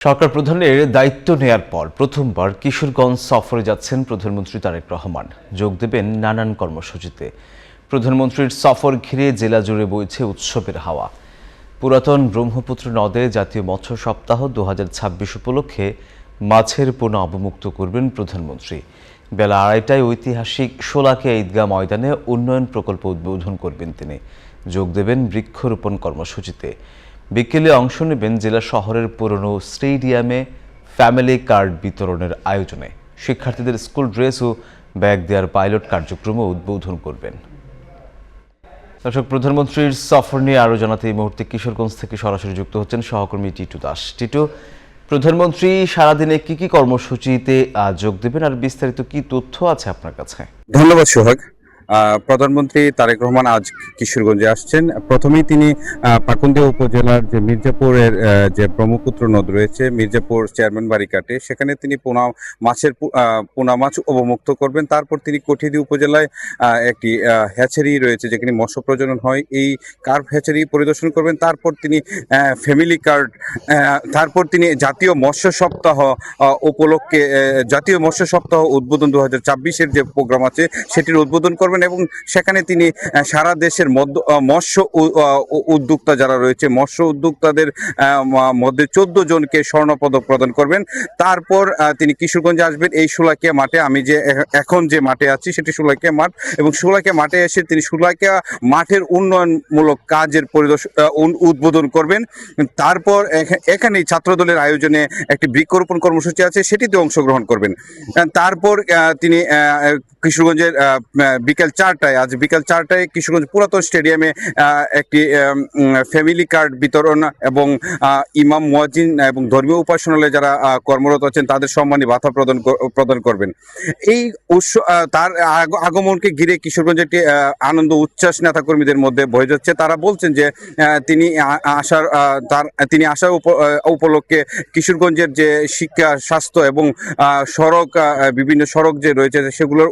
সরকার প্রধানের দায়িত্ব নেয়ার পর প্রথমবার কিশোরগঞ্জ সফরে যাচ্ছেন প্রধানমন্ত্রী তারেক রহমান। যোগ দেবেন নানান কর্মসূচিতে। প্রধানমন্ত্রীর সফর ঘিরে জেলা জুড়ে বইছে উৎসবের হাওয়া। পুরাতন ব্রহ্মপুত্র নদে জাতীয় মৎস্য সপ্তাহ 2026 উপলক্ষে মাছের পোনা অবমুক্ত করবেন প্রধানমন্ত্রী। বেলা 2:30টায় ঐতিহাসিক শোলাকিয়া ঈদগাহ ময়দানে উন্নয়ন প্রকল্প উদ্বোধন করবেন তিনি। যোগ দেবেন বৃক্ষরোপণ কর্মসূচিতে। বিকেলে অংশ নেবেন জেলা শহরের পুরনো স্টেডিয়ামে ফ্যামিলি কার্ড বিতরণের আয়োজনে। শিক্ষার্থীদের স্কুল ড্রেস ও ব্যাগ দেওয়ার পাইলট কার্যক্রমও উদ্বোধন করবেন। দর্শক, প্রধানমন্ত্রীর সফর নিয়ে আরও জানাতে এই মুহূর্তে কিশোরগঞ্জ থেকে সরাসরি যুক্ত হচ্ছেন সহকর্মী টিটু দাস। টিটু, প্রধানমন্ত্রী সারাদিনে কি কি কর্মসূচিতে যোগ দেবেন আর বিস্তারিত কি তথ্য আছে আপনার কাছে? ধন্যবাদ সোহাগ। প্রধানমন্ত্রী তারেক রহমান আজ কিশোরগঞ্জে আসছেন। প্রথমেই তিনি পাকুন্দিয়া উপজেলার যে মির্জাপুরের যে ব্রহ্মপুত্র নদ রয়েছে, মির্জাপুর চেয়ারম্যান বাড়ি কাটে, সেখানে তিনি পোনা মাছ অবমুক্ত করবেন। তারপর তিনি কঠিয়াদি উপজেলায় একটি হ্যাচারি রয়েছে যেখানে মৎস্য প্রজনন হয়, এই কার্ভ হ্যাচারি পরিদর্শন করবেন। তারপর তিনি ফ্যামিলি কার্ড, তারপর তিনি জাতীয় মৎস্য সপ্তাহ উপলক্ষে জাতীয় মৎস্য সপ্তাহ উদ্বোধন 2026-এর যে প্রোগ্রাম আছে সেটির উদ্বোধন করবেন এবং সেখানে তিনি সারা দেশের মৎস্য উদ্যোক্তা যারা রয়েছে, মৎস্য উদ্যোক্তাদের মধ্যে 14 জনকে স্বর্ণপদক প্রদান করবেন। তারপর তিনি কিশোরগঞ্জে আসবেন এই শোলাকিয়া মাঠে। আমি যে এখন যে মাঠে আছি সেটি শোলাকিয়া মাঠ, এবং শোলাকিয়া মাঠে এসে তিনি শোলাকিয়া মাঠের উন্নয়নমূলক কাজের উদ্বোধন করবেন। তারপর এখানেই ছাত্রদলের আয়োজনে একটি বৃক্ষরোপণ কর্মসূচি আছে, সেটিতে অংশগ্রহণ করবেন। তারপর তিনি কিশোরগঞ্জের বিকেল 4টায় কিশোরগঞ্জ পুরাতন স্টেডিয়ামে একটি ফ্যামিলি কার্ড বিতরণ এবং ইমাম মুয়াজ্জিন এবং ধর্মীয় উপাসনালয়ে যারা কর্মরত আছেন তাদের সম্মানী ভাতা প্রদান করবেন। এই তার আগমনকে ঘিরে কিশোরগঞ্জে একটি আনন্দ উচ্ছ্বাস নেতাকর্মীদের মধ্যে বয়ে যাচ্ছে। তারা বলছেন যে তিনি আসার উপলক্ষে কিশোরগঞ্জের যে শিক্ষা, স্বাস্থ্য এবং বিভিন্ন সড়ক যে রয়েছে সেগুলোর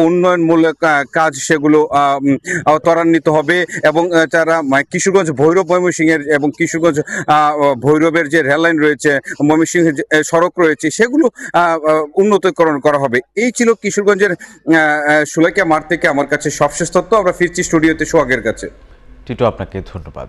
উন্নয়নমূলক কাজ সেগুলো ত্বরান্বিত হবে এবং যারা কিশোরগঞ্জ ভৈরব ময়মনসিংহের এবং কিশোরগঞ্জ ভৈরবের যে রেললাইন রয়েছে, ময়মনসিংহের সড়ক রয়েছে, সেগুলো উন্নতকরণ করা হবে। এই ছিল কিশোরগঞ্জের শোলাকিয়া মাঠ থেকে আমার কাছে সবশেষ তথ্য। আমরা ফিরছি স্টুডিওতে সোহাগের কাছে। টিটু, আপনাকে ধন্যবাদ।